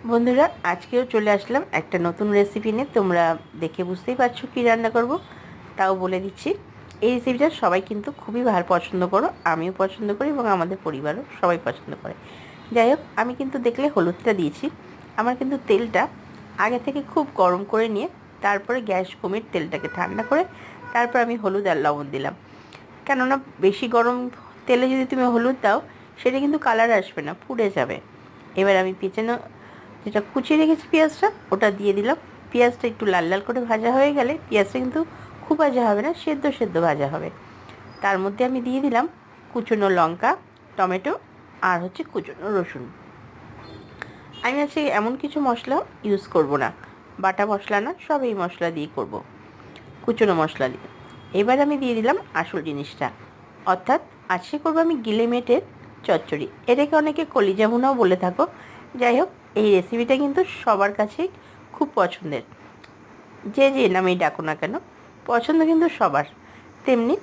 বন্ধুরা, আজকেও চলে আসলাম একটা নতুন রেসিপি নিয়ে। তোমরা দেখে বুঝতেই পারছো কী রান্না করব, তাও বলে দিচ্ছি। এই রেসিপিটা সবাই কিন্তু খুবই ভালো পছন্দ করো, আমিও পছন্দ করি এবং আমাদের পরিবারও সবাই পছন্দ করে। যাই হোক, আমি কিন্তু দেখলে হলুদটা দিয়েছি। আমার কিন্তু তেলটা আগে থেকে খুব গরম করে নিয়ে তারপরে গ্যাস কমিয়ে তেলটাকে ঠান্ডা করে তারপর আমি হলুদ আর লবণ দিলাম। কেননা বেশি গরম তেলে যদি তুমি হলুদ দাও, সেটা কিন্তু কালার আসবে না, পুড়ে যাবে। এবার আমি পেছনে যেটা কুচিয়ে রেখেছি পেঁয়াজটা, ওটা দিয়ে দিলাম। পেঁয়াজটা একটু লাল লাল করে ভাজা হয়ে গেলে, পেঁয়াজটা কিন্তু খুব ভাজা হবে না, সেদ্ধ সেদ্ধ ভাজা হবে, তার মধ্যে আমি দিয়ে দিলাম কুচনো লঙ্কা, টমেটো আর কুচনো রসুন। আমি আজকে এমন কিছু মশলা ইউজ করব না, বাটা মশলা না, সব এই মশলা দিয়ে করব, কুচনো মশলা দিয়ে। এবার আমি দিয়ে দিলাম আসল জিনিসটা, অর্থাৎ আজকে করবো আমি গিলে মেটের চচ্চড়ি। এটাকে অনেকে কলিজা ভুনাও বলে থাকো। যাই হোক, এই রেসিপিটা কিন্তু সবার কাছেই খুব পছন্দের, যে যে নামেই ডাকো না কেন, পছন্দ কিন্তু সবার। তেমনি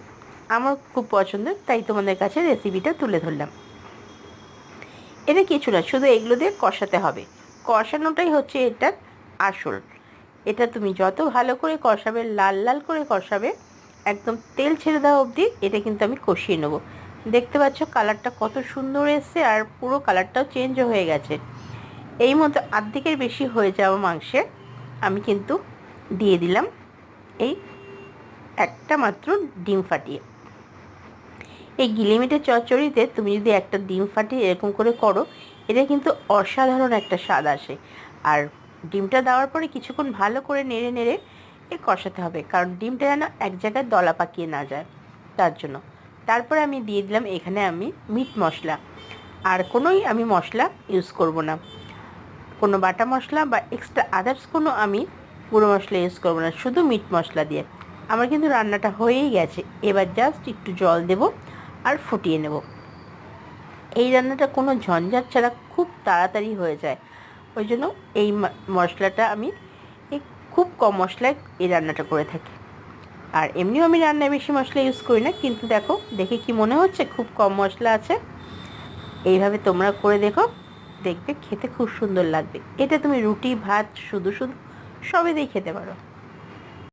আমার খুব পছন্দের, তাই তোমাদের কাছে রেসিপিটা তুলে ধরলাম। এটা কিছু না, শুধু এগুলো দিয়ে কষাতে হবে। কষানোটাই হচ্ছে এটার আসল। এটা তুমি যত ভালো করে কষাবে, লাল লাল করে কষাবে, একদম তেল ছেড়ে দেওয়া অবধি এটা কিন্তু আমি কষিয়ে নেব। দেখতে পাচ্ছ কালারটা কত সুন্দর এসছে, আর পুরো কালারটাও চেঞ্জও হয়ে গেছে। এই মতো আর্ধেকের বেশি হয়ে যাওয়া মাংসে আমি কিন্তু দিয়ে দিলাম এই একটা মাত্র ডিম ফাটিয়ে। এই গিলিমিটের চচ্চড়িতে তুমি যদি একটা ডিম ফাটিয়ে এরকম করে করো, এটা কিন্তু অসাধারণ একটা স্বাদ আসে। আর ডিমটা দেওয়ার পরে কিছুক্ষণ ভালো করে নেড়ে নেড়ে কষাতে হবে, কারণ ডিমটা যেন এক জায়গায় দলা পাকিয়ে না যায়, তার জন্য। তারপরে আমি দিয়ে দিলাম এখানে আমি মিট মশলা। আর কোনোই আমি মশলা ইউজ করব না, কোনো বাটা মশলা বা এক্সট্রা আদার্স কোনো আমি গুঁড়ো মশলা ইউজ করবো না, শুধু মিট মশলা দিয়ে। আমার কিন্তু রান্নাটা হয়েই গেছে। এবার জাস্ট একটু জল দেব আর ফুটিয়ে নেব। এই রান্নাটা কোনো ঝঞ্ঝাট ছাড়া খুব তাড়াতাড়ি হয়ে যায়। ওই জন্য এই মশলাটা আমি এই খুব কম মশলায় এই রান্নাটা করে থাকি। আর এমনিও আমি রান্নায় বেশি মশলা ইউজ করি না, কিন্তু দেখো, দেখে কি মনে হচ্ছে খুব কম মশলা আছে। এইভাবে তোমরা করে দেখো, দেখবে খেতে খুব সুন্দর লাগবে। এটা তুমি রুটি, ভাত, শুধু শুধু সবেতেই খেতে পারো।